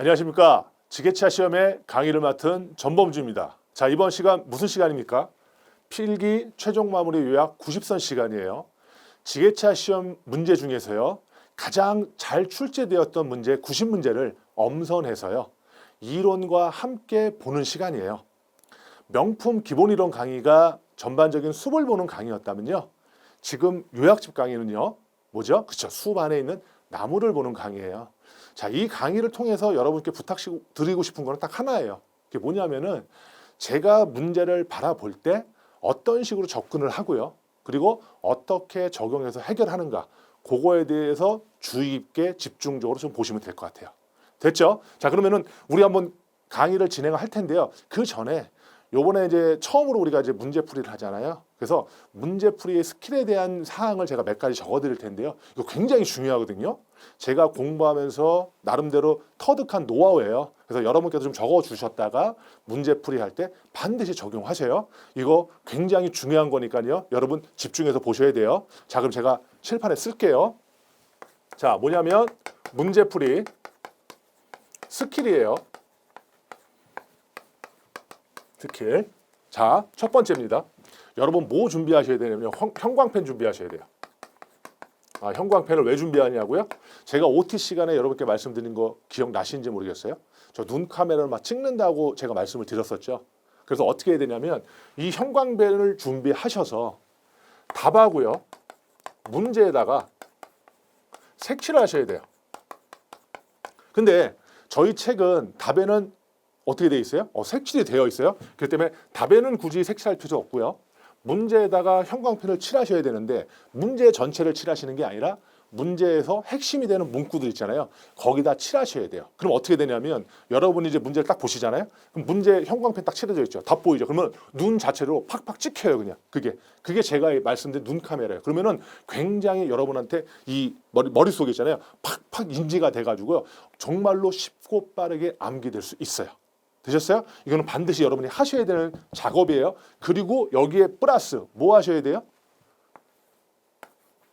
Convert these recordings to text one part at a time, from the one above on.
안녕하십니까. 지게차 시험의 강의를 맡은 전범주입니다. 자, 이번 시간 무슨 시간입니까? 필기 최종 마무리 요약 90선 시간이에요. 지게차 시험 문제 중에서요, 가장 잘 출제되었던 문제 90문제를 엄선해서요, 이론과 함께 보는 시간이에요. 명품 기본이론 강의가 전반적인 수업을 보는 강의였다면요, 지금 요약집 강의는요, 뭐죠? 그렇죠. 수업 안에 있는 나무를 보는 강의예요. 자, 이 강의를 통해서 여러분께 부탁드리고 싶은 거는 딱 하나예요. 그게 뭐냐면은 제가 문제를 바라볼 때 어떤 식으로 접근을 하고요. 그리고 어떻게 적용해서 해결하는가. 그거에 대해서 주의 깊게 집중적으로 좀 보시면 될 것 같아요. 됐죠? 자, 그러면은 우리 한번 강의를 진행할 텐데요. 그 전에 요번에 이제 처음으로 우리가 이제 문제풀이를 하잖아요. 그래서 문제풀이의 스킬에 대한 사항을 제가 몇 가지 적어드릴 텐데요. 이거 굉장히 중요하거든요. 제가 공부하면서 나름대로 터득한 노하우예요. 그래서 여러분께서 좀 적어주셨다가 문제풀이 할 때 반드시 적용하세요. 이거 굉장히 중요한 거니까요. 여러분 집중해서 보셔야 돼요. 자, 그럼 제가 칠판에 쓸게요. 자, 뭐냐면 문제풀이 스킬이에요. 스킬. 자, 첫 번째입니다. 여러분 뭐 준비하셔야 되냐면 형광펜 준비하셔야 돼요. 아, 형광펜을 왜 준비하냐고요? 제가 OT 시간에 여러분께 말씀드린 거 기억나시는지 모르겠어요. 저 눈 카메라를 막 찍는다고 제가 말씀을 드렸었죠. 그래서 어떻게 해야 되냐면 이 형광펜을 준비하셔서 답하고요, 문제에다가 색칠을 하셔야 돼요. 근데 저희 책은 답에는 어떻게 되어 있어요? 색칠이 되어 있어요. 그렇기 때문에 답에는 굳이 색칠할 필요 없고요. 문제에다가 형광펜을 칠하셔야 되는데 문제 전체를 칠하시는 게 아니라 문제에서 핵심이 되는 문구들 있잖아요. 거기다 칠하셔야 돼요. 그럼 어떻게 되냐면 여러분이 이제 문제를 딱 보시잖아요. 그럼 문제 형광펜 딱 칠해져 있죠. 답 보이죠. 그러면 눈 자체로 팍팍 찍혀요. 그냥 그게 제가 말씀드린 눈 카메라예요. 그러면은 굉장히 여러분한테 이 머릿속에 있잖아요. 팍팍 인지가 돼가지고요. 정말로 쉽고 빠르게 암기될 수 있어요. 되셨어요? 이거는 반드시 여러분이 하셔야 되는 작업이에요. 그리고 여기에 플러스 뭐 하셔야 돼요?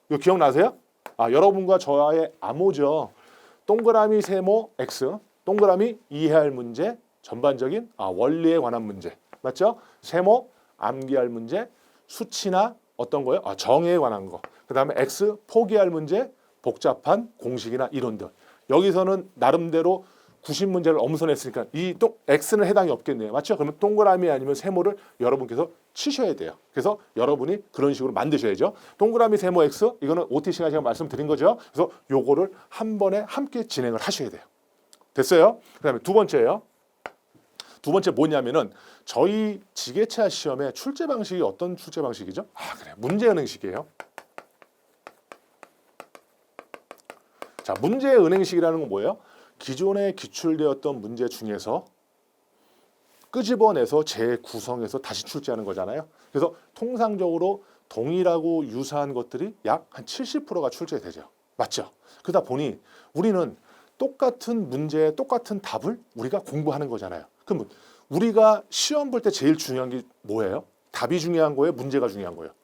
이거 기억나세요? 아, 여러분과 저와의 암호죠. 동그라미 세모 X, 동그라미 이해할 문제, 전반적인 원리에 관한 문제. 맞죠? 세모 암기할 문제, 수치나 어떤 거요? 정의에 관한 거. 그 다음에 X 포기할 문제, 복잡한 공식이나 이론들. 여기서는 나름대로 90문제를 엄선했으니까 이 X는 해당이 없겠네요. 맞죠? 그러면 동그라미 아니면 세모를 여러분께서 치셔야 돼요. 그래서 여러분이 그런 식으로 만드셔야죠. 동그라미 세모 X, 이거는 OT 시간에 제가 말씀드린 거죠. 그래서 요거를 한 번에 함께 진행을 하셔야 돼요. 됐어요? 그 다음에 두 번째예요. 두 번째 뭐냐면은 저희 지게차 시험의 출제 방식이 어떤 출제 방식이죠? 그래. 문제은행식이에요. 자, 문제은행식이라는 건 뭐예요? 기존에 기출되었던 문제 중에서 끄집어내서 재구성해서 다시 출제하는 거잖아요. 그래서 통상적으로 동일하고 유사한 것들이 약 한 70%가 출제되죠. 맞죠? 그러다 보니 우리는 똑같은 문제에 똑같은 답을 우리가 공부하는 거잖아요. 그럼 우리가 시험 볼 때 제일 중요한 게 뭐예요? 답이 중요한 거예요? 문제가 중요한 거예요?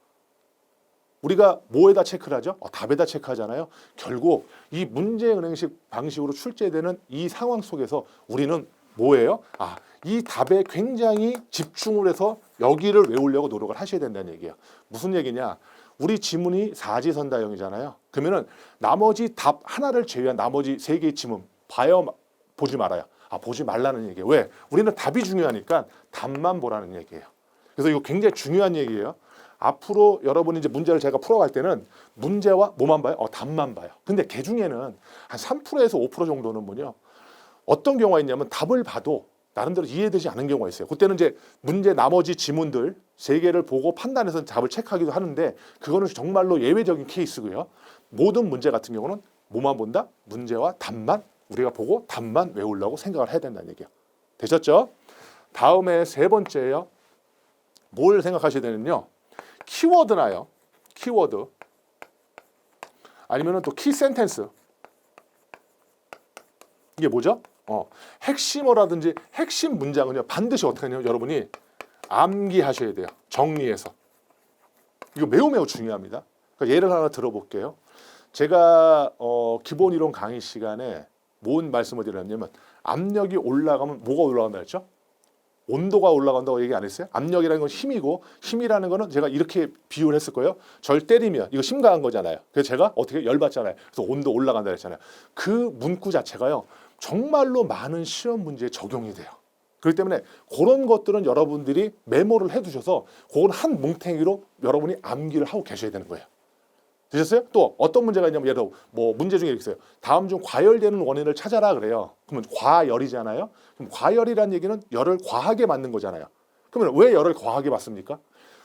우리가 뭐에다 체크를 하죠? 답에다 체크하잖아요. 결국 이 문제은행식 방식으로 출제되는 이 상황 속에서 우리는 뭐예요? 이 답에 굉장히 집중을 해서 여기를 외우려고 노력을 하셔야 된다는 얘기예요. 무슨 얘기냐? 우리 지문이 사지선다형이잖아요. 그러면은 나머지 답 하나를 제외한 나머지 세 개의 지문 봐요, 보지 말아요? 보지 말라는 얘기예요. 왜? 우리는 답이 중요하니까 답만 보라는 얘기예요. 그래서 이거 굉장히 중요한 얘기예요. 앞으로 여러분이 이제 문제를 제가 풀어갈 때는 문제와 뭐만 봐요? 답만 봐요. 근데 그 중에는 한 3%에서 5% 정도는 뭐냐? 어떤 경우가 있냐면 답을 봐도 나름대로 이해되지 않은 경우가 있어요. 그때는 이제 문제 나머지 지문들 3개를 보고 판단해서 답을 체크하기도 하는데 그거는 정말로 예외적인 케이스고요. 모든 문제 같은 경우는 뭐만 본다? 문제와 답만 우리가 보고 답만 외우려고 생각을 해야 된다는 얘기예요. 되셨죠? 다음에 세 번째예요. 뭘 생각하셔야 되냐면요. 키워드나요. 키워드. 아니면 또 키센텐스. 이게 뭐죠? 핵심어라든지 핵심 문장은요. 반드시 어떻게 하냐면 여러분이 암기하셔야 돼요. 정리해서. 이거 매우 중요합니다. 그러니까 예를 하나 들어볼게요. 제가 기본이론 강의 시간에 뭔 말씀을 드렸냐면 압력이 올라가면 뭐가 올라간다 했죠? 온도가 올라간다고 얘기 안 했어요? 압력이라는 건 힘이고 힘이라는 거는 제가 이렇게 비유를 했을 거예요. 절 때리면 이거 심각한 거잖아요. 그래서 제가 어떻게 열받잖아요. 그래서 온도 올라간다 했잖아요. 그 문구 자체가요. 정말로 많은 시험 문제에 적용이 돼요. 그렇기 때문에 그런 것들은 여러분들이 메모를 해두셔서 그건 한 뭉탱이로 여러분이 암기를 하고 계셔야 되는 거예요. 되셨어요? 또 어떤 문제가 있냐면 예를 들어 뭐 문제 중에 이렇게 있어요. 다음 중 과열되는 원인을 찾아라 그래요. 그러면 과열이잖아요. 그럼 과열이라는 얘기는 열을 과하게 받는 거잖아요. 그러면 왜 열을 과하게 받습니까?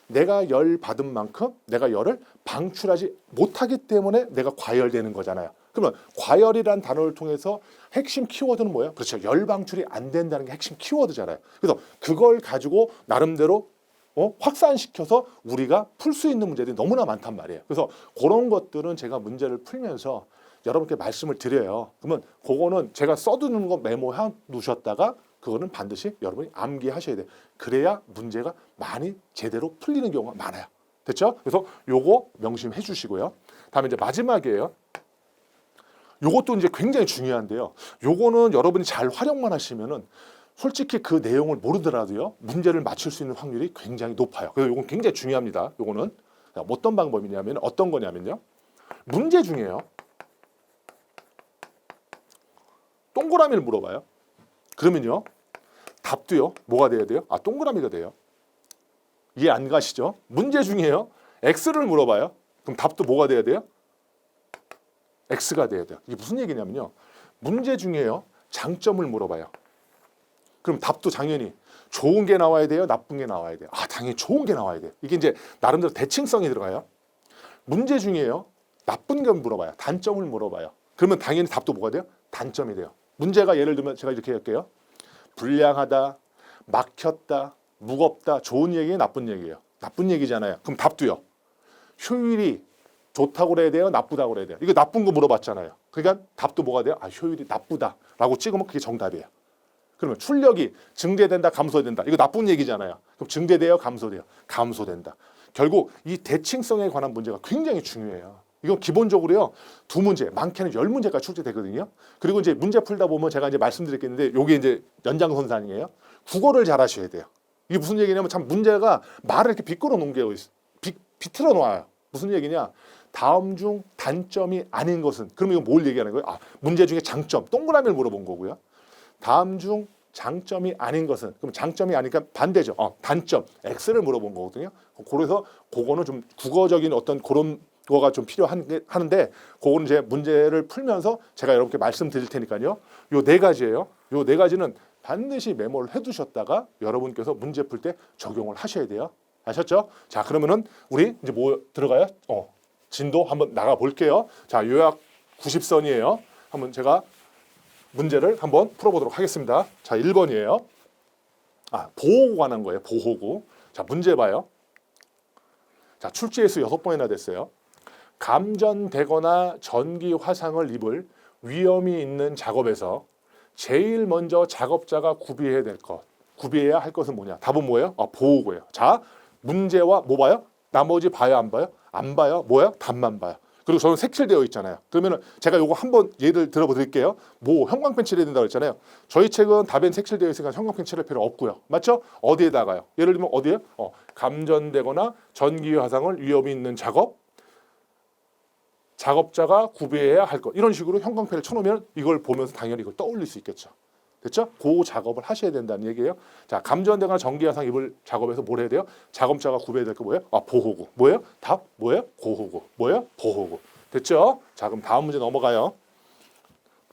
내가 열 받은 만큼 내가 열을 방출하지 못하기 때문에 내가 과열되는 거잖아요. 그러면 과열이라는 단어를 통해서 핵심 키워드는 뭐예요? 그렇죠. 열 방출이 안 된다는 게 핵심 키워드잖아요. 그래서 그걸 가지고 나름대로 확산시켜서 우리가 풀 수 있는 문제들이 너무나 많단 말이에요. 그래서 그런 것들은 제가 문제를 풀면서 여러분께 말씀을 드려요. 그러면 그거는 제가 써두는 거 메모해 두셨다가 그거는 반드시 여러분이 암기하셔야 돼요. 그래야 문제가 많이 제대로 풀리는 경우가 많아요. 됐죠? 그래서 요거 명심해 주시고요. 다음에 이제 마지막이에요. 요것도 이제 굉장히 중요한데요. 요거는 여러분이 잘 활용만 하시면은 솔직히 그 내용을 모르더라도요. 문제를 맞출 수 있는 확률이 굉장히 높아요. 그래서 요건 굉장히 중요합니다. 요거는 어떤 방법이냐면 어떤 거냐면요. 문제 중에요. 동그라미를 물어봐요. 그러면요. 답도요. 뭐가 돼야 돼요? 아, 동그라미가 돼요. 이해 안 가시죠? 문제 중에요. X를 물어봐요. 그럼 답도 뭐가 돼야 돼요? X가 돼야 돼요. 이게 무슨 얘기냐면요. 문제 중에요. 장점을 물어봐요. 그럼 답도 당연히 좋은 게 나와야 돼요? 나쁜 게 나와야 돼요? 아, 당연히 좋은 게 나와야 돼요. 이게 이제 나름대로 대칭성이 들어가요. 문제 중에요. 나쁜 걸 물어봐요. 단점을 물어봐요. 그러면 당연히 답도 뭐가 돼요? 단점이 돼요. 문제가 예를 들면 제가 이렇게 할게요. 불량하다, 막혔다, 무겁다, 좋은 얘기예요? 나쁜 얘기예요? 나쁜 얘기잖아요. 그럼 답도요. 효율이 좋다고 그래야 돼요? 나쁘다고 그래야 돼요? 이거 나쁜 거 물어봤잖아요. 그러니까 답도 뭐가 돼요? 아, 효율이 나쁘다라고 찍으면 그게 정답이에요. 그러면 출력이 증대된다, 감소된다. 이거 나쁜 얘기잖아요. 그럼 증대돼요, 감소돼요? 감소된다. 결국 이 대칭성에 관한 문제가 굉장히 중요해요. 이건 기본적으로요. 2문제, 많게는 10문제까지 출제되거든요. 그리고 이제 문제 풀다 보면 제가 이제 말씀드렸겠는데 요게 이제 연장선상이에요. 국어를 잘 하셔야 돼요. 이게 무슨 얘기냐면 참 문제가 말을 이렇게 비틀어 놓은 게 비틀어 놓아요. 무슨 얘기냐? 다음 중 단점이 아닌 것은 그러면 이거 뭘 얘기하는 거예요? 아, 문제 중에 장점, 동그라미를 물어본 거고요. 다음 중 장점이 아닌 것은 그럼 장점이 아니니까 반대죠. 단점 X를 물어본 거거든요. 그래서 그거는 좀 국어적인 어떤 그런 거가 좀 필요한데 그거는 이제 문제를 풀면서 제가 여러분께 말씀드릴 테니까요. 요 네 가지예요. 요 네 가지는 반드시 메모를 해두셨다가 여러분께서 문제 풀 때 적용을 하셔야 돼요. 아셨죠? 자, 그러면은 우리 이제 뭐 들어가요? 진도 한번 나가 볼게요. 자, 요약 90선이에요. 한번 제가 문제를 한번 풀어보도록 하겠습니다. 자, 1번이에요. 보호구 관한 거예요. 보호구. 자, 문제 봐요. 자, 출제횟수 6번이나 됐어요. 감전되거나 전기 화상을 입을 위험이 있는 작업에서 제일 먼저 작업자가 구비해야 할 것은 뭐냐? 답은 뭐예요? 보호구예요. 자, 문제와 뭐 봐요? 나머지 봐요, 안 봐요? 안 봐요. 뭐예요? 답만 봐요. 그리고 저는 색칠되어 있잖아요. 그러면은 제가 요거 한번 예를 들어드릴게요. 뭐 형광펜 칠해야 된다고 했잖아요. 저희 책은 답엔 색칠되어 있으니까 형광펜 칠할 필요 없고요. 맞죠? 어디에다가요? 예를 들면 어디에? 감전되거나 전기 화상을 위험이 있는 작업자가 구비해야 할 것. 이런 식으로 형광펜을 쳐놓으면 이걸 보면서 당연히 이걸 떠올릴 수 있겠죠. 됐죠? 그 작업을 하셔야 된다는 얘기예요. 자, 감전되거나 전기 화상 입을 작업에서 뭘 해야 돼요? 작업자가 구비해야 될 거 뭐예요? 보호구. 뭐예요? 답 뭐예요? 보호구. 뭐예요? 보호구. 됐죠? 자, 그럼 다음 문제 넘어가요.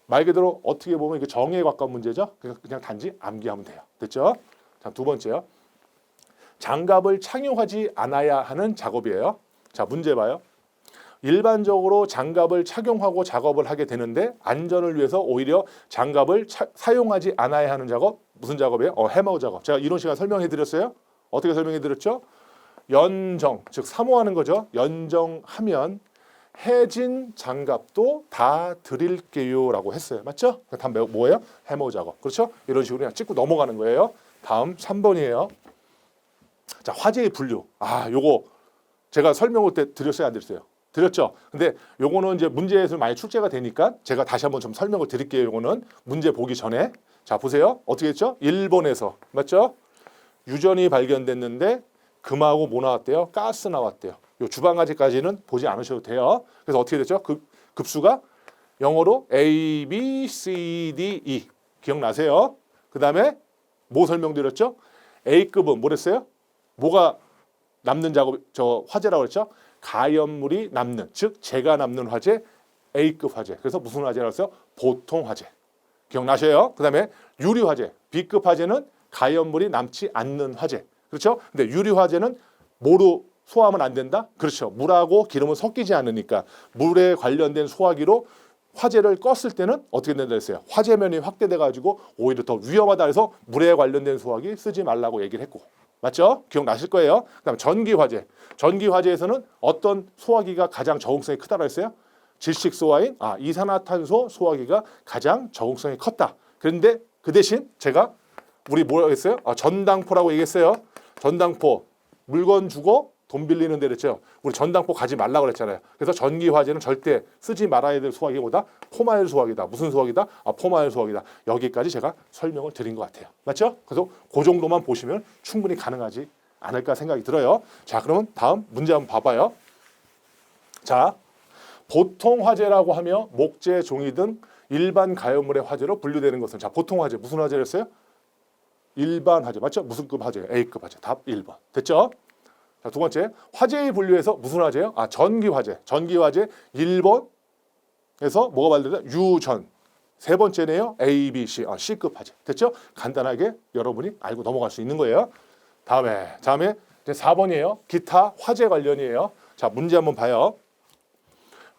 말 그대로 어떻게 보면 이게 정의에 가까운 문제죠. 그냥 단지 암기하면 돼요. 됐죠? 자, 2번째요. 장갑을 착용하지 않아야 하는 작업이에요. 자, 문제 봐요. 일반적으로 장갑을 착용하고 작업을 하게 되는데 안전을 위해서 오히려 장갑을 사용하지 않아야 하는 작업. 무슨 작업이에요? 해머 작업. 제가 이론 시간 설명해 드렸어요. 어떻게 설명해 드렸죠? 연정, 즉 사모하는 거죠. 연정하면 해진 장갑도 다 드릴게요 라고 했어요. 맞죠? 다 뭐예요? 해머 작업. 그렇죠? 이런 식으로 그냥 찍고 넘어가는 거예요. 다음 3번이에요. 자, 화재의 분류. 요거 제가 설명할 때 드렸어요, 안 드렸어요? 드렸죠. 근데 요거는 이제 문제에서 많이 출제가 되니까 제가 다시 한번 좀 설명을 드릴게요. 요거는 문제 보기 전에. 자, 보세요. 어떻게 했죠? 일본에서. 맞죠? 유전이 발견됐는데 금하고 뭐 나왔대요? 가스 나왔대요. 요 주방가지까지는 보지 않으셔도 돼요. 그래서 어떻게 됐죠? 급수가 영어로 A, B, C, D, E. 기억나세요? 그 다음에 뭐 설명드렸죠? A급은 뭐랬어요? 뭐가 남는 작업, 저 화재라고 그랬죠? 가연물이 남는, 즉 재가 남는 화재, A급 화재. 그래서 무슨 화재라고 했어요? 보통 화재. 기억나셔요? 그 다음에 유리 화재, B급 화재는 가연물이 남지 않는 화재. 그렇죠? 근데 유리 화재는 뭐로 소화하면 안 된다? 그렇죠. 물하고 기름은 섞이지 않으니까 물에 관련된 소화기로 화재를 껐을 때는 어떻게 된다 했어요? 화재면이 확대돼 가지고 오히려 더 위험하다 해서 물에 관련된 소화기 쓰지 말라고 얘기를 했고. 맞죠? 기억나실 거예요. 그다음에 전기 화재. 전기 화재에서는 어떤 소화기가 가장 적응성이 크다고 했어요? 질식 소화인 이산화탄소 소화기가 가장 적응성이 컸다. 그런데 그 대신 제가 우리 뭐라고 했어요? 전당포라고 얘기했어요. 전당포 물건 주고 돈 빌리는 데 그랬죠. 우리 전당포 가지 말라고 그랬잖아요. 그래서 전기 화재는 절대 쓰지 말아야 될 소화기보다 포마일 소화기다. 무슨 소화기다? 포마일 소화기다. 여기까지 제가 설명을 드린 것 같아요. 맞죠? 그래서 그 정도만 보시면 충분히 가능하지 않을까 생각이 들어요. 자, 그러면 다음 문제 한번 봐봐요. 자, 보통 화재라고 하며 목재, 종이 등 일반 가연물의 화재로 분류되는 것은, 자, 보통 화재 무슨 화재였어요? 일반 화재. 맞죠? 무슨 급 화재예요? A급 화재. 답 1번. 됐죠? 자, 두 번째, 화재의 분류에서 무슨 화재예요? 전기 화재. 전기 화재 1번에서 뭐가 발견됐다? 유전. 세 번째네요. A, B, C. C급 화재. 됐죠? 간단하게 여러분이 알고 넘어갈 수 있는 거예요. 다음에 이제 4번이에요. 기타 화재 관련이에요. 자, 문제 한번 봐요.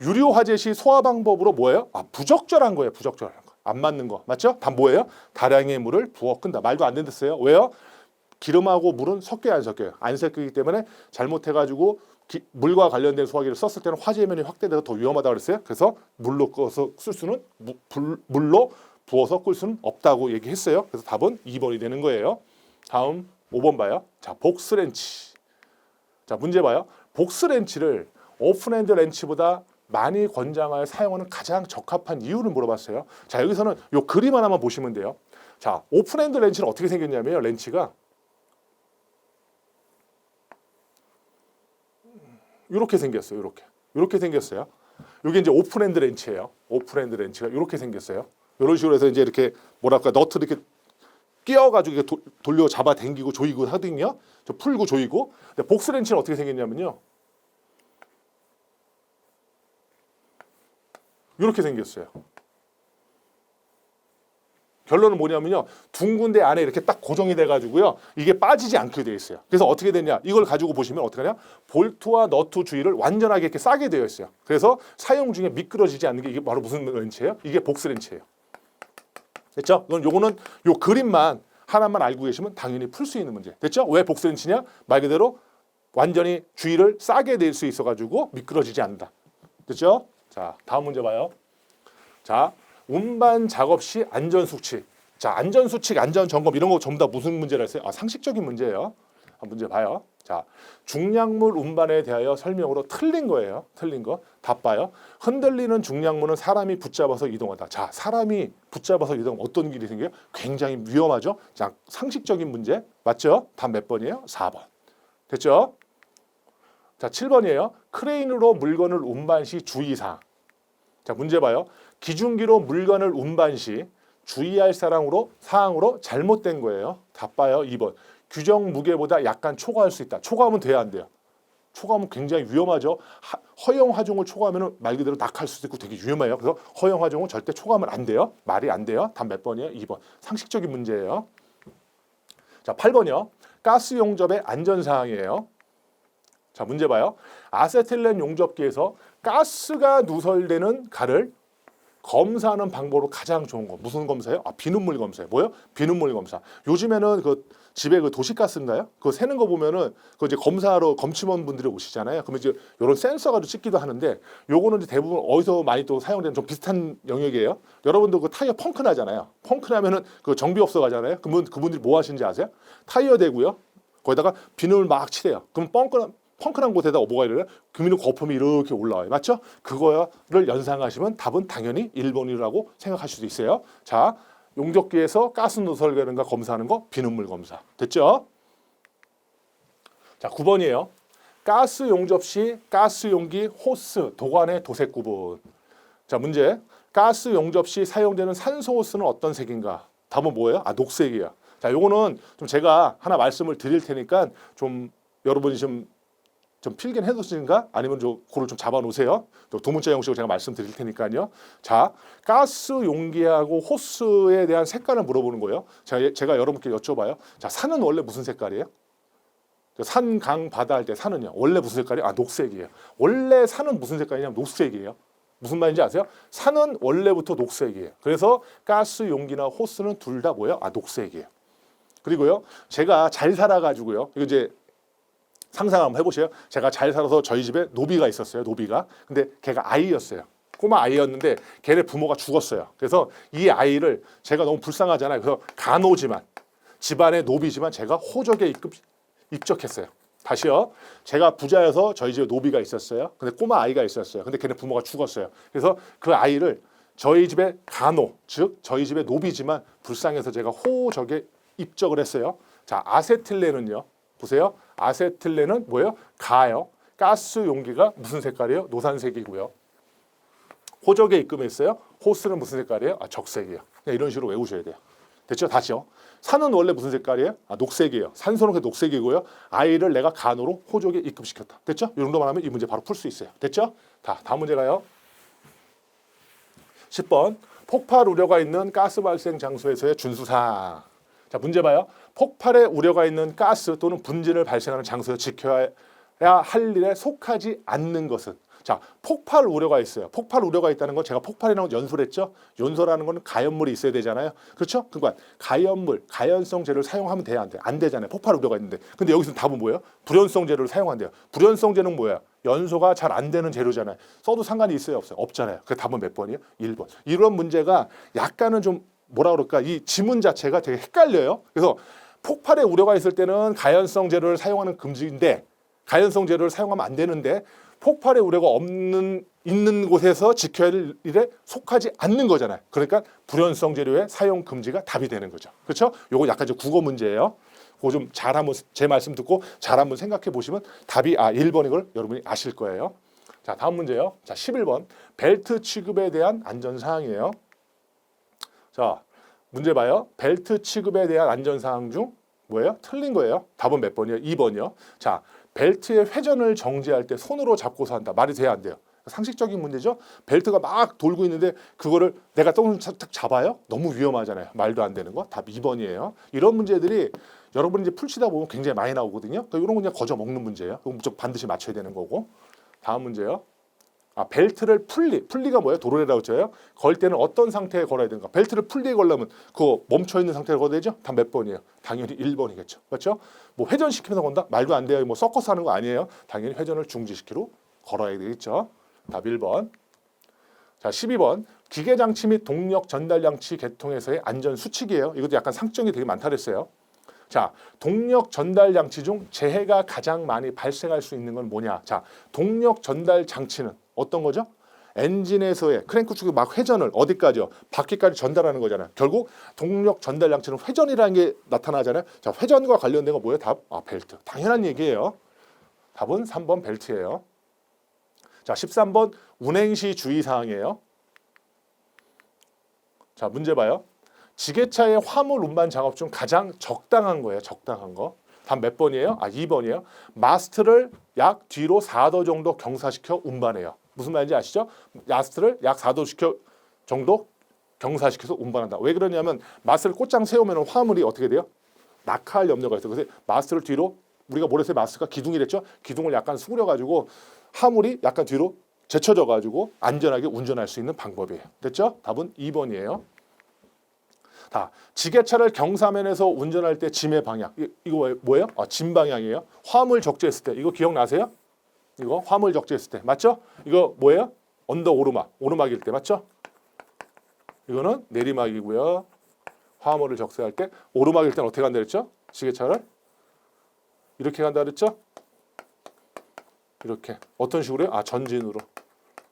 유료 화재 시 소화 방법으로 뭐예요? 부적절한 거예요. 부적절한 거. 안 맞는 거. 맞죠? 다 뭐예요? 다량의 물을 부어 끈다. 말도 안 된댔어요. 왜요? 기름하고 물은 섞여야 안 섞여요. 안 섞이기 때문에 잘못해가지고 물과 관련된 소화기를 썼을 때는 화재면이 확대돼서 더 위험하다고 그랬어요. 그래서 물로 꺼서 쓸 수는 물로 부어서 끌 수는 없다고 얘기했어요. 그래서 답은 2번이 되는 거예요. 다음 5번 봐요. 자, 복스렌치. 자, 문제 봐요. 복스렌치를 오픈핸드 렌치보다 많이 권장하여 사용하는 가장 적합한 이유를 물어봤어요. 자, 여기서는 요 그림 하나만 보시면 돼요. 자, 오픈핸드 렌치는 어떻게 생겼냐면요. 렌치가 이렇게 생겼어요. 이렇게 생겼어요. 이게 이제 오픈핸드 렌치예요. 오픈핸드 렌치가 이렇게 생겼어요. 이런 식으로 해서 이제 이렇게 뭐랄까 너트 이렇게 끼워가지고 이렇게 돌려 잡아 당기고 조이고 하거든요. 저 풀고 조이고. 근데 복스 렌치는 어떻게 생겼냐면요. 이렇게 생겼어요. 결론은 뭐냐면요. 둥근 데 안에 이렇게 딱 고정이 돼가지고요. 이게 빠지지 않게 돼 있어요. 그래서 어떻게 되냐. 이걸 가지고 보시면 어떻게 하냐. 볼트와 너트 주위를 완전하게 이렇게 싸게 되어 있어요. 그래서 사용 중에 미끄러지지 않는 게 이게 바로 무슨 렌치예요? 이게 복스 렌치예요. 됐죠? 요거는 요 그림만 하나만 알고 계시면 당연히 풀 수 있는 문제. 됐죠? 왜 복스 렌치냐? 말 그대로 완전히 주위를 싸게 될 수 있어가지고 미끄러지지 않는다. 됐죠? 자, 다음 문제 봐요. 자, 운반 작업 시 안전수칙. 자, 안전수칙, 안전점검 이런 거 전부 다 무슨 문제라 했어요? 상식적인 문제예요. 문제 봐요. 자, 중량물 운반에 대하여 설명으로 틀린 거예요. 틀린 거. 답 봐요. 흔들리는 중량물은 사람이 붙잡아서 이동하다. 자, 사람이 붙잡아서 이동하면 어떤 길이 생겨요? 굉장히 위험하죠. 자, 상식적인 문제. 맞죠? 답 몇 번이에요? 4번. 됐죠? 자, 7번이에요. 크레인으로 물건을 운반 시 주의사항. 자, 문제 봐요. 기중기로 물건을 운반 시 주의할 사항으로 잘못된 거예요. 답 봐요. 2번. 규정 무게보다 약간 초과할 수 있다. 초과하면 돼야 안 돼요. 초과하면 굉장히 위험하죠. 허용 하중을 초과하면 말 그대로 낙할 수도 있고 되게 위험해요. 그래서 허용 하중은 절대 초과하면 안 돼요. 말이 안 돼요. 답 몇 번이에요? 2번. 상식적인 문제예요. 자, 8번이요. 가스 용접의 안전사항이에요. 자, 문제 봐요. 아세틸렌 용접기에서 가스가 누설되는 가를 검사하는 방법으로 가장 좋은 거 무슨 검사예요? 비눗물 검사예요. 뭐요? 비눗물 검사. 요즘에는 그 집에 그 도시가스인가요? 그거 새는 거 보면은 그 이제 검사하러 검침원 분들이 오시잖아요. 그러면 이제 이런 센서 가지고 찍기도 하는데 요거는 이제 대부분 어디서 많이 또 사용되는 좀 비슷한 영역이에요. 여러분도 그 타이어 펑크 나잖아요. 펑크 나면은 그 정비업소 가잖아요. 그러면 그분들이 뭐 하시는지 아세요? 타이어 대고요. 거기다가 비눗물 막 칠해요. 그럼 펑크난 곳에다 뭐가 이래요? 비눗물 거품이 이렇게 올라와요. 맞죠? 그거를 연상하시면 답은 당연히 1번이라고 생각할 수도 있어요. 자, 용접기에서 가스 누설되는가 검사하는 거 비눗물 검사. 됐죠? 자, 9번이에요. 가스 용접 시 가스 용기 호스 도관의 도색 구분. 자, 문제. 가스 용접 시 사용되는 산소 호스는 어떤 색인가? 답은 뭐예요? 아, 녹색이에요. 자, 요거는 좀 제가 하나 말씀을 드릴 테니까 좀 여러분이 좀 필긴 해두신가? 아니면 그걸 좀 잡아 놓으세요. 두 문자 형식으로 제가 말씀드릴 테니까요. 자, 가스 용기하고 호스에 대한 색깔을 물어보는 거예요. 제가 여러분께 여쭤봐요. 자, 산은 원래 무슨 색깔이에요? 산, 강, 바다 할 때 산은요. 원래 무슨 색깔이에요? 아, 녹색이에요. 원래 산은 무슨 색깔이냐면 녹색이에요. 무슨 말인지 아세요? 산은 원래부터 녹색이에요. 그래서 가스 용기나 호스는 둘 다 뭐예요? 아, 녹색이에요. 그리고요, 제가 잘 살아가지고요. 이거 이제 상상 한번 해보세요. 제가 잘 살아서 저희 집에 노비가 있었어요. 노비가. 근데 걔가 아이였어요. 꼬마 아이였는데 걔네 부모가 죽었어요. 그래서 이 아이를 제가 너무 불쌍하잖아요. 그래서 간호지만 집안의 노비지만 제가 호적에 입적했어요. 다시요. 제가 부자여서 저희 집에 노비가 있었어요. 근데 꼬마 아이가 있었어요. 근데 걔네 부모가 죽었어요. 그래서 그 아이를 저희 집에 간호, 즉 저희 집에 노비지만 불쌍해서 제가 호적에 입적을 했어요. 자, 아세틸렌은요. 보세요. 아세틸렌은 뭐예요? 가요. 가스 용기가 무슨 색깔이에요? 노란색이고요. 호적에 입금했어요. 호스는 무슨 색깔이에요? 아, 적색이에요. 그냥 이런 식으로 외우셔야 돼요. 됐죠? 다시요. 산은 원래 무슨 색깔이에요? 아, 녹색이에요. 산소는 그 녹색이고요. 아이를 내가 간호로 호적에 입금시켰다. 됐죠? 이 정도만 하면 이 문제 바로 풀 수 있어요. 됐죠? 다음 문제 가요. 10번. 폭발 우려가 있는 가스 발생 장소에서의 준수사항. 자, 문제 봐요. 폭발의 우려가 있는 가스 또는 분진을 발생하는 장소에 지켜야 할 일에 속하지 않는 것은. 자, 폭발 우려가 있어요. 폭발 우려가 있다는 건 제가 폭발이라고 연소를 했죠. 연소라는 건 가연물이 있어야 되잖아요. 그렇죠? 그러니까 가연물, 가연성 재료를 사용하면 돼야 안 돼? 안 되잖아요. 폭발 우려가 있는데. 근데 여기서 답은 뭐예요? 불연성 재료를 사용한대요. 불연성 재료는 뭐야? 연소가 잘 안 되는 재료잖아요. 써도 상관이 있어요? 없어요? 없잖아요. 그 답은 몇 번이에요? 1번. 이런 문제가 약간은 좀 뭐라 그럴까? 이 지문 자체가 되게 헷갈려요. 그래서 폭발의 우려가 있을 때는 가연성 재료를 사용하는 금지인데 가연성 재료를 사용하면 안 되는데 폭발의 우려가 있는 곳에서 지켜야 할 일에 속하지 않는 거잖아요. 그러니까 불연성 재료의 사용 금지가 답이 되는 거죠. 그렇죠? 요거 약간 좀 국어 문제예요. 그거 좀 잘 한번 제 말씀 듣고 잘 한번 생각해 보시면 답이 1번인 걸 여러분이 아실 거예요. 자, 다음 문제요. 자, 11번. 벨트 취급에 대한 안전 사항이에요. 자, 문제 봐요. 벨트 취급에 대한 안전 사항 중 뭐예요? 틀린 거예요. 답은 몇 번이에요? 2번이요. 자, 벨트의 회전을 정지할 때 손으로 잡고서 한다. 말이 돼야 안 돼요. 상식적인 문제죠. 벨트가 막 돌고 있는데 그거를 내가 딱 잡아요? 너무 위험하잖아요. 말도 안 되는 거. 답 2번이에요. 이런 문제들이 여러분이 이제 풀치다 보면 굉장히 많이 나오거든요. 그러니까 이런 거 그냥 거저 먹는 문제예요. 그럼 무조건 반드시 맞춰야 되는 거고. 다음 문제요. 벨트를 풀리가 뭐예요? 도로에라고 쳐요. 걸 때는 어떤 상태에 걸어야 되는가? 벨트를 풀리에 걸려면 그거 멈춰 있는 상태로 걸어야 되죠? 답 몇 번이에요? 당연히 1번이겠죠. 그렇죠? 뭐 회전시키면서 건다? 말도 안 돼요. 뭐 서커스 하는 거 아니에요. 당연히 회전을 중지시키로 걸어야 되겠죠. 답 1번. 자, 12번. 기계장치 및 동력 전달장치 개통에서의 안전 수칙이에요. 이것도 약간 상정이 되게 많다 그랬어요. 자, 동력 전달 장치 중 재해가 가장 많이 발생할 수 있는 건 뭐냐? 자, 동력 전달 장치는 어떤 거죠? 엔진에서의 크랭크 축이 막 회전을 어디까지요? 바퀴까지 전달하는 거잖아요. 결국 동력 전달 장치는 회전이라는 게 나타나잖아요. 자, 회전과 관련된 거 뭐예요? 답? 벨트. 당연한 얘기예요. 답은 3번 벨트예요. 자, 13번 운행 시 주의사항이에요. 자, 문제 봐요. 지게차의 화물 운반 작업 중 가장 적당한 거예요. 적당한 거. 답 몇 번이에요? 2번이에요. 마스트를 약 뒤로 4도 정도 경사시켜 운반해요. 무슨 말인지 아시죠? 마스트를 약 4도 정도 경사시켜서 운반한다. 왜 그러냐면 마스트를 곧장 세우면 화물이 어떻게 돼요? 낙하할 염려가 있어요. 그래서 마스트를 뒤로 우리가 모래새 마스트가 기둥이랬죠? 기둥을 약간 수그려가지고 화물이 약간 뒤로 제쳐져가지고 안전하게 운전할 수 있는 방법이에요. 됐죠? 답은 2번이에요. 지게차를 경사면에서 운전할 때 짐의 방향. 이거 뭐예요? 짐 방향이에요. 화물 적재했을 때. 이거 기억나세요? 이거 화물 적재했을 때. 맞죠? 이거 뭐예요? 언덕 오르막일 때. 맞죠? 이거는 내리막이고요. 화물을 적재할 때 오르막일 때는 어떻게 간다 그랬죠? 지게차를 이렇게 간다 그랬죠? 이렇게. 어떤 식으로요? 전진으로.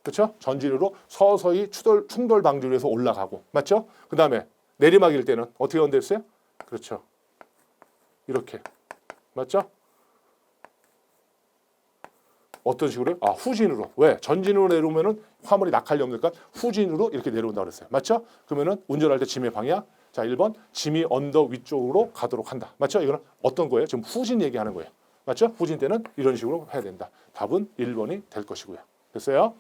그렇죠? 전진으로 서서히 충돌 방지를 해서 올라가고. 맞죠? 그다음에 내리막일 때는 어떻게 연대했어요? 그렇죠. 이렇게. 맞죠? 어떤 식으로요? 아, 후진으로. 왜? 전진으로 내려오면은 화물이 낙하할 염려니까 후진으로 이렇게 내려온다고 그랬어요. 맞죠? 그러면은 운전할 때 짐의 방향. 자, 1번 짐이 언덕 위쪽으로 가도록 한다. 맞죠? 이거는 어떤 거예요? 지금 후진 얘기하는 거예요. 맞죠? 후진 때는 이런 식으로 해야 된다. 답은 1번이 될 것이고요. 됐어요?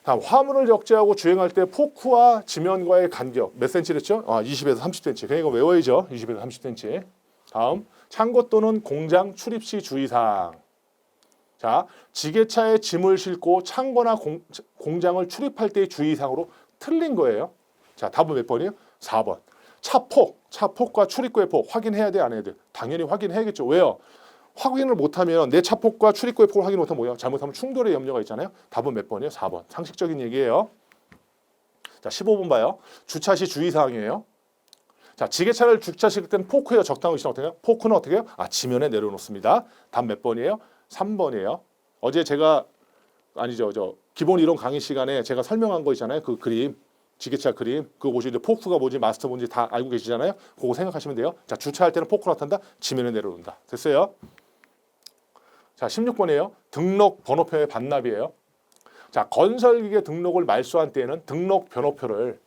다음 화물을 역제하고 주행할 때 포크와 지면과의 간격 몇 센치랬죠? 20에서 30cm. 그냥 이거 외워야죠. 20에서 30cm. 다음 창고 또는 공장 출입 시 주의사항. 자, 지게차에 짐을 싣고 창고나 공장을 출입할 때의 주의사항으로 틀린 거예요. 자, 답은 몇 번이에요? 4번. 차폭과 출입구의 폭 확인해야 돼, 안 해야 돼? 당연히 확인해야겠죠. 왜요? 확인을 못하면 내 차폭과 출입구의 폭을 확인 못하면 뭐예요? 잘못하면 충돌의 염려가 있잖아요. 답은 몇 번이에요? 4번. 상식적인 얘기예요. 자, 15번 봐요. 주차 시 주의사항이에요. 자, 지게차를 주차시킬 때는 포크예요? 적당한 위치는 어떻게 해요? 포크는 어떻게 해요? 지면에 내려놓습니다. 답 몇 번이에요? 3번이에요. 어제 제가 기본 이론 강의 시간에 제가 설명한 거 있잖아요. 그 그림. 지게차 그림. 그거 보시는데 포크가 뭐지 마스터 뭔지 다 알고 계시잖아요. 그거 생각하시면 돼요. 자, 주차할 때는 포크로 나탄다. 지면에 내려놓는다. 됐어요? 자, 16번이에요. 등록 번호표의 반납이에요. 자, 건설기계 등록을 말소한 때에는 등록 번호표를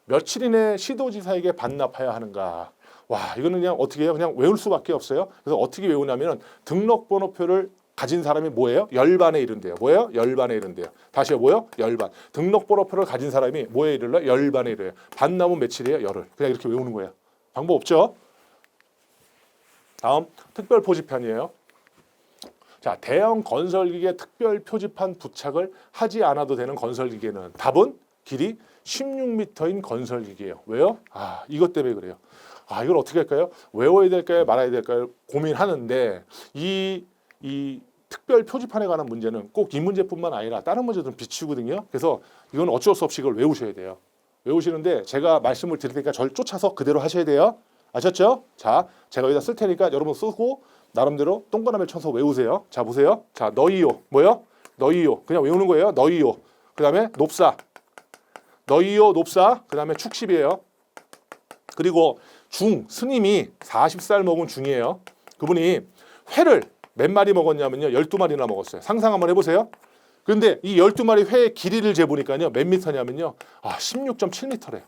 며칠 이내 시도지사에게 반납해야 하는가. 와, 이거는 그냥 어떻게 해요? 그냥 외울 수밖에 없어요. 그래서 어떻게 외우냐면 등록 번호표를 가진 사람이 뭐예요? 열반에 이른대요. 뭐예요? 열반에 이른대요. 다시요, 뭐요? 열반. 등록 번호표를 가진 사람이 뭐에 이를러? 열반에 이래요. 반납은 며칠이에요? 열흘. 그냥 이렇게 외우는 거예요. 방법 없죠? 다음 특별 표지판이에요. 자, 대형 건설기계 특별 표지판 부착을 하지 않아도 되는 건설기계는 답은 길이 16m인 건설기계예요. 왜요? 이것 때문에 그래요. 이걸 어떻게 할까요? 외워야 될까요? 말아야 될까요? 고민하는데 이 특별 표지판에 관한 문제는 꼭 이 문제뿐만 아니라 다른 문제들은 비치거든요. 그래서 이건 어쩔 수 없이 이걸 외우셔야 돼요. 외우시는데 제가 말씀을 드릴 테니까 저를 쫓아서 그대로 하셔야 돼요. 아셨죠? 자, 제가 여기다 쓸 테니까 여러분 쓰고 나름대로 동그라미를 쳐서 외우세요. 자, 보세요. 자, 너희요. 뭐요? 너희요. 그냥 외우는 거예요. 너희요. 그 다음에 높사. 너희요, 높사. 그 다음에 축십이에요. 그리고 스님이 40살 먹은 중이에요. 그분이 회를 몇 마리 먹었냐면요. 12마리나 먹었어요. 상상 한번 해보세요. 그런데 이 12마리 회의 길이를 재보니까요. 몇 미터냐면요. 16.7m래요.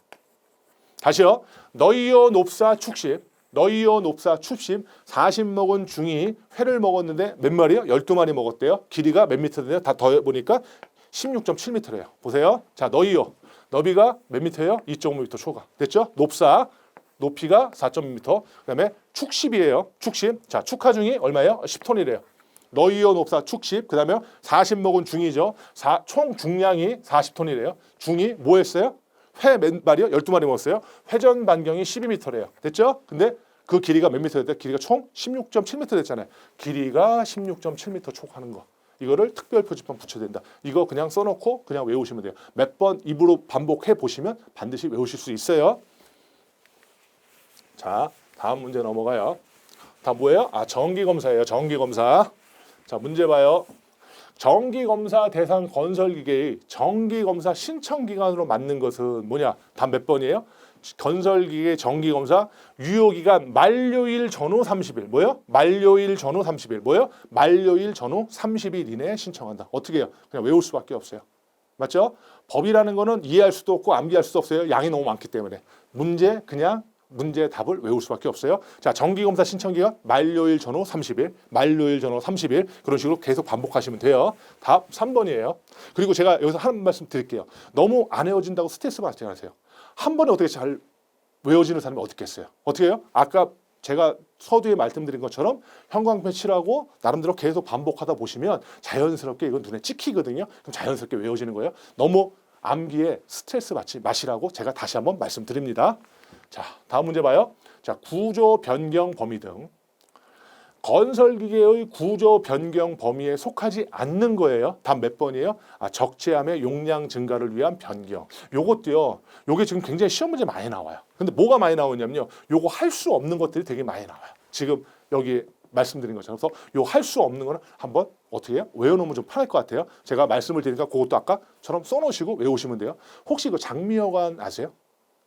다시요. 너희요, 높사, 축십. 너희요, 높사, 축십. 40 먹은 중이 회를 먹었는데 몇 마리요? 12마리 먹었대요. 길이가 몇 미터인데요? 다 더해보니까 16.7m래요. 보세요. 자, 너희요. 너비가 몇 미터예요? 2.5m 초과. 됐죠? 높사. 높이가 4.2m. 그다음에 축십이에요. 축십. 자, 축하중이 얼마예요? 10톤이래요. 너희요, 높사, 축십. 그다음에 40 먹은 중이죠. 총 중량이 40톤이래요. 중이 뭐 했어요? 회 몇 마리요? 12마리 먹었어요. 회전 반경이 12m래요. 됐죠? 근데 그 길이가 몇 미터 됐대? 길이가 총 16.7m 됐잖아요. 길이가 16.7m 촉하는 거. 이거를 특별 표지판 붙여야 된다. 이거 그냥 써놓고 그냥 외우시면 돼요. 몇 번 입으로 반복해 보시면 반드시 외우실 수 있어요. 자, 다음 문제 넘어가요. 다 뭐예요? 정기검사예요. 정기검사. 자, 문제 봐요. 정기검사 대상 건설기계의 정기검사 신청기간으로 맞는 것은 뭐냐? 답 몇 번이에요? 건설기계 정기검사 유효기간 만료일 전후 30일. 뭐요? 만료일 전후 30일. 뭐요? 만료일 전후 30일 이내에 신청한다. 어떻게 해요? 그냥 외울 수밖에 없어요. 맞죠? 법이라는 거는 이해할 수도 없고 암기할 수도 없어요. 양이 너무 많기 때문에. 문제 답을 외울 수밖에 없어요. 자, 정기검사 신청기간 만료일 전후 30일, 만료일 전후 30일 그런 식으로 계속 반복하시면 돼요. 답 3번이에요. 그리고 제가 여기서 한 말씀 드릴게요. 너무 안 외워진다고 스트레스 받지 마세요. 한 번에 어떻게 잘 외워지는 사람이 어디 있겠어요? 어떻게 해요? 아까 제가 서두에 말씀드린 것처럼 형광펜 칠하고 나름대로 계속 반복하다 보시면 자연스럽게 이건 눈에 찍히거든요. 그럼 자연스럽게 외워지는 거예요. 너무 암기에 스트레스 받지 마시라고 제가 다시 한번 말씀드립니다. 자, 다음 문제 봐요. 자, 구조 변경 범위 등 건설기계의 구조 변경 범위에 속하지 않는 거예요. 답 몇 번이에요? 적재함의 용량 증가를 위한 변경. 요것도요. 요게 지금 굉장히 시험 문제 많이 나와요. 근데 뭐가 많이 나오냐면요. 요거 할 수 없는 것들이 되게 많이 나와요. 지금 여기 말씀드린 것처럼. 그래서 요 할 수 없는 거는 한번 어떻게 해요? 외워놓으면 좀 편할 것 같아요. 제가 말씀을 드리니까 그것도 아까처럼 써놓으시고 외우시면 돼요. 혹시 그 장미여관 아세요?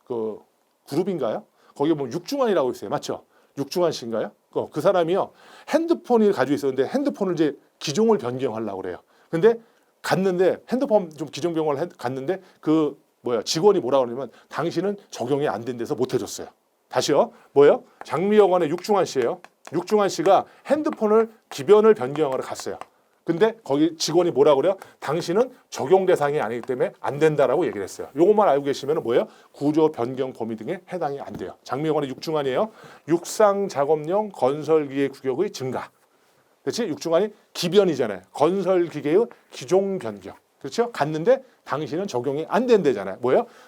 그 그룹인가요? 거기 뭐 육중환이라고 있어요. 맞죠? 육중환 씨인가요? 그 사람이요. 핸드폰을 가지고 있었는데 핸드폰을 이제 기종을 변경하려고 그래요. 근데 갔는데 핸드폰 좀 기종 변경을 갔는데 그 직원이 뭐라 그러냐면 당신은 적용이 안 된 데서 못 해줬어요. 다시요. 장미여관의 육중환 씨예요. 육중환 씨가 핸드폰을 기변을 변경하러 갔어요. 근데 거기 직원이 뭐라 그래요? 당신은 적용 대상이 아니기 때문에 안 된다라고 얘기를 했어요. 요것만 알고 계시면 구조 변경 범위 등에 해당이 안 돼요. 장미여관의 육중환이에요. 육상 작업용 건설기계 규격의 증가. 그렇지? 육중환이 기변이잖아요. 건설기계의 기종 변경. 그렇죠? 갔는데 당신은 적용이 안 된대잖아요.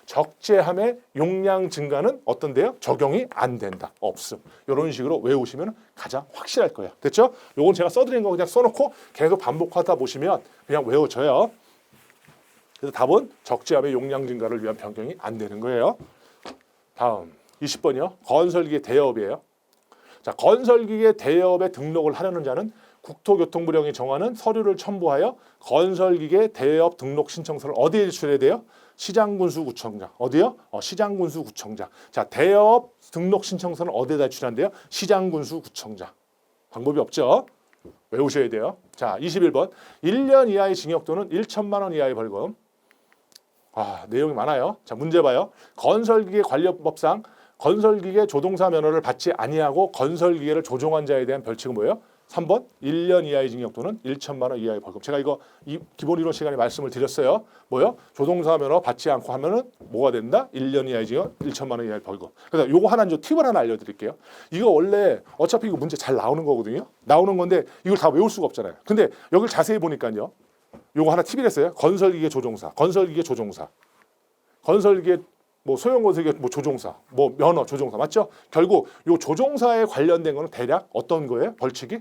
적재함의 용량 증가는 어떤데요? 적용이 안 된다. 없음. 이런 식으로 외우시면 가장 확실할 거예요. 됐죠? 요건 제가 써드린 거 그냥 써놓고 계속 반복하다 보시면 그냥 외워져요. 그래서 답은 적재함의 용량 증가를 위한 변경이 안 되는 거예요. 다음 20번이요. 건설기계 대여업이에요. 자, 건설기계 대여업에 등록을 하려는 자는 국토교통부령이 정하는 서류를 첨부하여 건설기계 대여업 등록 신청서를 어디에 제출해야 돼요? 시장군수구청장. 어디요? 시장군수구청장. 자, 대여업 등록 신청서는 어디에다 제출한대요? 시장군수구청장. 방법이 없죠? 외우셔야 돼요. 자, 21번. 1년 이하의 징역 또는 1천만 원 이하의 벌금. 내용이 많아요. 자, 문제 봐요. 건설기계 관련법상 건설기계 조종사 면허를 받지 아니하고 건설기계를 조종한 자에 대한 벌칙은 뭐예요? 3번 1년 이하의 징역 또는 1천만 원 이하의 벌금. 제가 이거 기본 이론 시간에 말씀을 드렸어요. 조종사 면허 받지 않고 하면은 뭐가 된다? 1년 이하의 징역, 1천만 원 이하의 벌금. 그래서 요거 하나 팁을 하나 알려드릴게요. 이거 원래 어차피 이거 문제 잘 나오는 거거든요. 나오는 건데 이걸 다 외울 수가 없잖아요. 근데 여기를 자세히 보니까요. 요거 하나 팁이랬어요. 건설기계 조종사, 건설기계 조종사, 건설기계 소형 건설기계 조종사, 면허 조종사 맞죠? 결국 요 조종사에 관련된 거는 대략 어떤 거예요? 벌칙이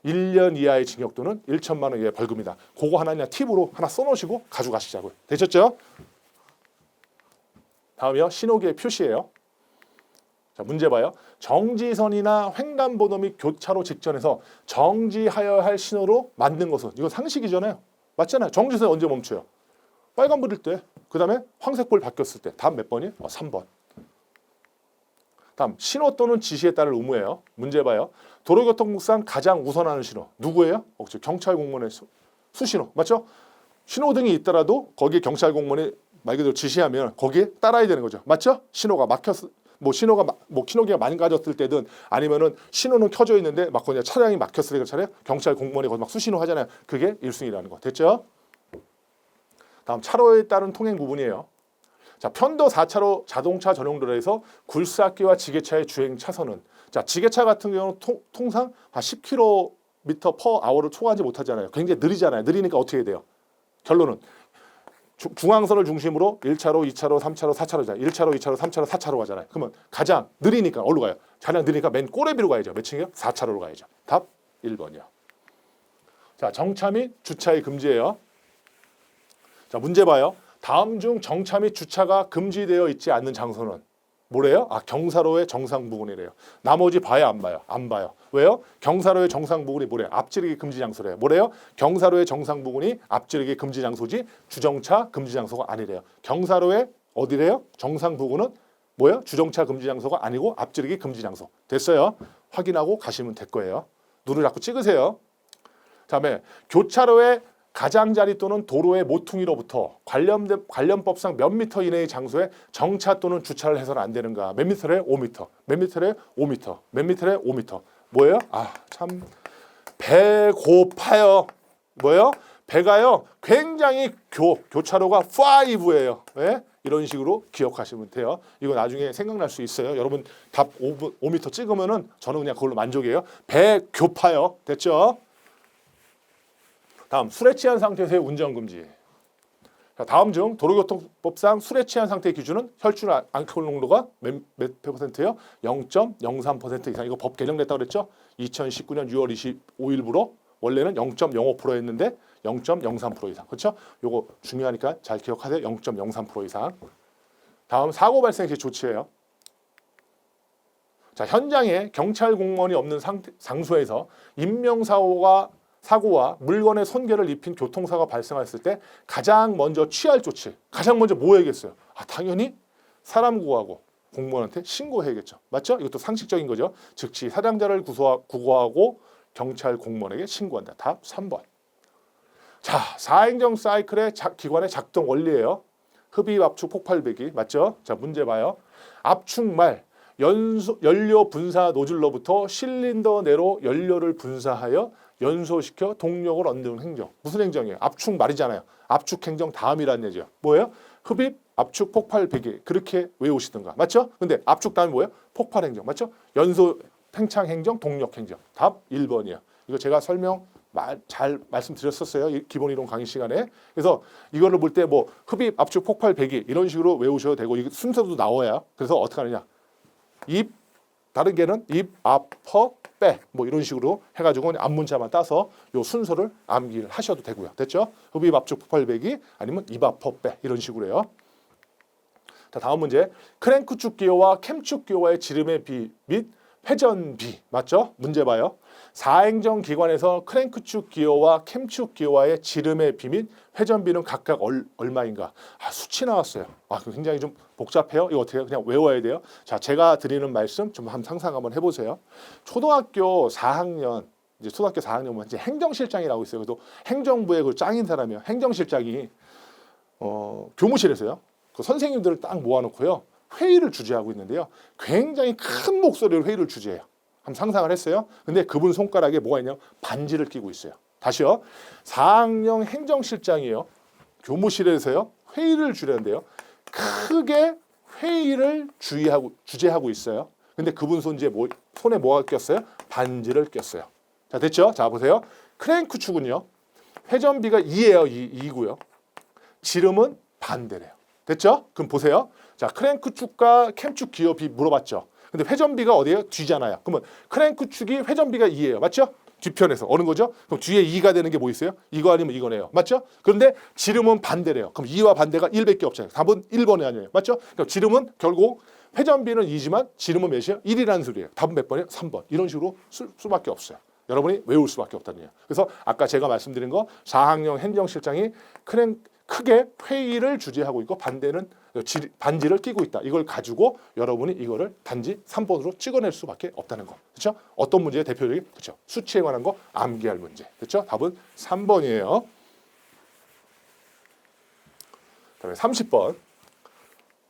1년 이하의 징역 또는 1천만 원 이하의 벌금이다. 그거 하나 그냥 팁으로 하나 써놓으시고 가져가시자고요. 되셨죠? 다음이요. 신호기의 표시예요. 자, 문제 봐요. 정지선이나 횡단보도 및 교차로 직전에서 정지하여야 할 신호로 만든 것은 이건 상식이잖아요. 맞잖아요. 정지선이 언제 멈춰요? 빨간불일 때. 그 다음에 황색불 바뀌었을 때. 다음 몇 번이에요? 3번. 다음 신호 또는 지시에 따를 의무예요. 문제 봐요. 도로교통법상 가장 우선하는 신호. 누구예요? 경찰 공무원의 수신호. 맞죠? 신호등이 있더라도 거기에 경찰 공무원이 말 그대로 지시하면 거기에 따라야 되는 거죠. 맞죠? 신호가 막혔을 신호기가 망가졌을 때든 아니면은 신호는 켜져 있는데 그냥 차량이 막혔을 때 차례 경찰 공무원이 거기 막 수신호 하잖아요. 그게 1순위라는 거. 됐죠? 다음 차로에 따른 통행 부분이에요. 자, 편도 4차로 자동차 전용 도로에서 굴삭기와 지게차의 주행 차선은 지게차 같은 경우는 통상 한 10km/h를 초과하지 못하잖아요. 굉장히 느리잖아요. 느리니까 어떻게 해야 돼요? 결론은 중앙선을 중심으로 1차로, 2차로, 3차로, 4차로잖아요. 1차로, 2차로, 3차로, 4차로 가잖아요. 그러면 가장 느리니까 어디로 가요? 차량 느리니까 맨 꼬레비로 가야죠. 몇 층이요? 4차로로 가야죠. 답 1번이요. 자, 정차 및 주차의 금지예요. 자, 문제 봐요. 다음 중 정차 및 주차가 금지되어 있지 않는 장소는 뭐래요? 경사로의 정상 부근이래요. 나머지 봐요, 안 봐요? 안 봐요. 왜요? 경사로의 정상 부근이 뭐래요? 앞지르기 금지 장소래요. 뭐래요? 경사로의 정상 부근이 앞지르기 금지 장소지 주정차 금지 장소가 아니래요. 경사로의 어디래요? 정상 부근은 뭐예요? 주정차 금지 장소가 아니고 앞지르기 금지 장소. 됐어요? 확인하고 가시면 될 거예요. 눈을 자꾸 찍으세요. 다음에 교차로의 가장자리 또는 도로의 모퉁이로부터 관련법상 몇 미터 이내의 장소에 정차 또는 주차를 해서는 안 되는가? 몇 미터래? 5미터. 몇 미터래? 5미터. 몇 미터래? 5미터. 뭐예요? 참 배고파요. 뭐예요? 배가요. 굉장히 교차로가 5예요. 네? 이런 식으로 기억하시면 돼요. 이거 나중에 생각날 수 있어요. 여러분 답 5미터 찍으면은 저는 그냥 그걸로 만족이에요. 배고파요. 됐죠? 다음 술에 취한 상태에서의 운전금지. 자, 다음 중 도로교통법상 술에 취한 상태의 기준은 혈중 알코올 농도가 몇 %예요? 0.03% 이상. 이거 법 개정됐다고 그랬죠? 2019년 6월 25일부로 원래는 0.05%였는데 0.03% 이상. 그렇죠? 요거 중요하니까 잘 기억하세요. 0.03% 이상. 다음 사고 발생 시 조치예요. 자, 현장에 경찰 공무원이 없는 장소에서 사고와 물건의 손괴를 입힌 교통사고가 발생했을 때 가장 먼저 취할 조치. 가장 먼저 뭐 해야겠어요? 당연히 사람 구하고 공무원한테 신고해야겠죠. 맞죠? 이것도 상식적인 거죠. 즉시 사상자를 구고하고 경찰 공무원에게 신고한다. 답 3번. 자, 사행정 사이클의 기관의 작동 원리예요. 흡입, 압축, 폭발, 배기. 맞죠? 자, 문제 봐요. 압축 말 연료 분사 노즐로부터 실린더 내로 연료를 분사하여 연소시켜 동력을 얻는 행정. 무슨 행정이에요? 압축 말이잖아요. 압축 행정 다음이라는 얘기죠. 뭐예요? 흡입, 압축, 폭발, 배기. 그렇게 외우시던가. 맞죠? 근데 압축 다음이 뭐예요? 폭발 행정. 맞죠? 연소 팽창 행정, 동력 행정. 답 1번이에요. 이거 제가 잘 말씀드렸었어요. 기본 이론 강의 시간에. 그래서 이거를 볼 때 뭐 흡입, 압축, 폭발, 배기 이런 식으로 외우셔도 되고 이 순서도 나와야. 그래서 어떻게 하느냐? 입, 다른 개는 입, 앞, 퍼, 빼. 뭐 이런 식으로 해가지고 앞문자만 따서 요 순서를 암기를 하셔도 되고요. 됐죠? 흡입, 압축, 폭발, 배기 아니면 입, 앞, 퍼, 빼 이런 식으로요. 자, 다음 문제. 크랭크축 기어와 캠축 기어와의 지름의 비 및 회전비. 맞죠? 문제 봐요. 사행정 기관에서 크랭크축 기어와 캠축 기어와의 지름의 비 및 회전비는 각각 얼마인가? 수치 나왔어요. 굉장히 좀 복잡해요. 이거 어떻게 해요? 그냥 외워야 돼요. 자, 제가 드리는 말씀 좀 한번 상상 한번 해보세요. 초등학교 4학년 이제 초등학교 4학년만 이제 행정실장이라고 있어요. 그래도 행정부의 그 짱인 사람이요. 행정실장이 교무실에서요. 그 선생님들을 딱 모아놓고요. 회의를 주재하고 있는데요. 굉장히 큰 목소리로 회의를 주재해요. 한번 상상을 했어요. 근데 그분 손가락에 뭐가 있냐? 반지를 끼고 있어요. 다시요. 4학년 행정실장이요. 교무실에서요. 회의를 주려는데요. 크게 회의를 주재하고 있어요. 근데 그분 손에 뭐가 꼈어요? 반지를 꼈어요. 자, 됐죠? 자, 보세요. 크랭크 축은요. 회전비가 2예요. 2고요. 지름은 반대래요. 됐죠? 그럼 보세요. 자, 크랭크 축과 캠축 기어비 물어봤죠. 근데 회전비가 어디예요? 뒤잖아요. 그러면 크랭크 축이 회전비가 2예요. 맞죠? 뒤편에서 어느 거죠? 그럼 뒤에 2가 되는 게 뭐 있어요? 이거 아니면 이거네요. 맞죠? 그런데 지름은 반대래요. 그럼 2와 반대가 1밖에 없잖아요. 답은 1번이 아니에요. 맞죠? 그럼 지름은 결국 회전비는 2지만 지름은 몇이에요? 1이라는 소리예요. 답은 몇 번이에요? 3번. 이런 식으로 쓸 수밖에 없어요. 여러분이 외울 수밖에 없다는 얘기예요. 그래서 아까 제가 말씀드린 거 4학년 행정실장이 크게 회의를 주재하고 있고 반대는 반지를 끼고 있다. 이걸 가지고 여러분이 이거를 단지 3번으로 찍어낼 수밖에 없다는 거. 그렇죠? 어떤 문제의 대표적인 그렇죠? 수치에 관한 거 암기할 문제. 그렇죠? 답은 3번이에요. 그다음에 30번.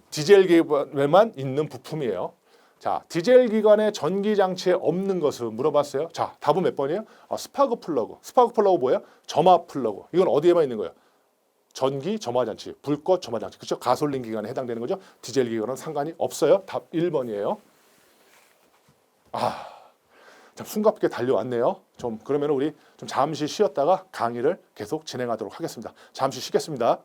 디젤 기관에만 있는 부품이에요. 자, 디젤 기관의 전기 장치에 없는 것을 물어봤어요. 자, 답은 몇 번이에요? 스파크 플러그. 스파크 플러그 뭐예요? 점화 플러그. 이건 어디에만 있는 거예요? 전기 점화 장치, 불꽃 점화 장치. 그렇죠? 가솔린 기관에 해당되는 거죠. 디젤 기관은 상관이 없어요. 답 1번이에요. 참 숨가쁘게 달려왔네요. 그러면 우리 좀 잠시 쉬었다가 강의를 계속 진행하도록 하겠습니다. 잠시 쉬겠습니다.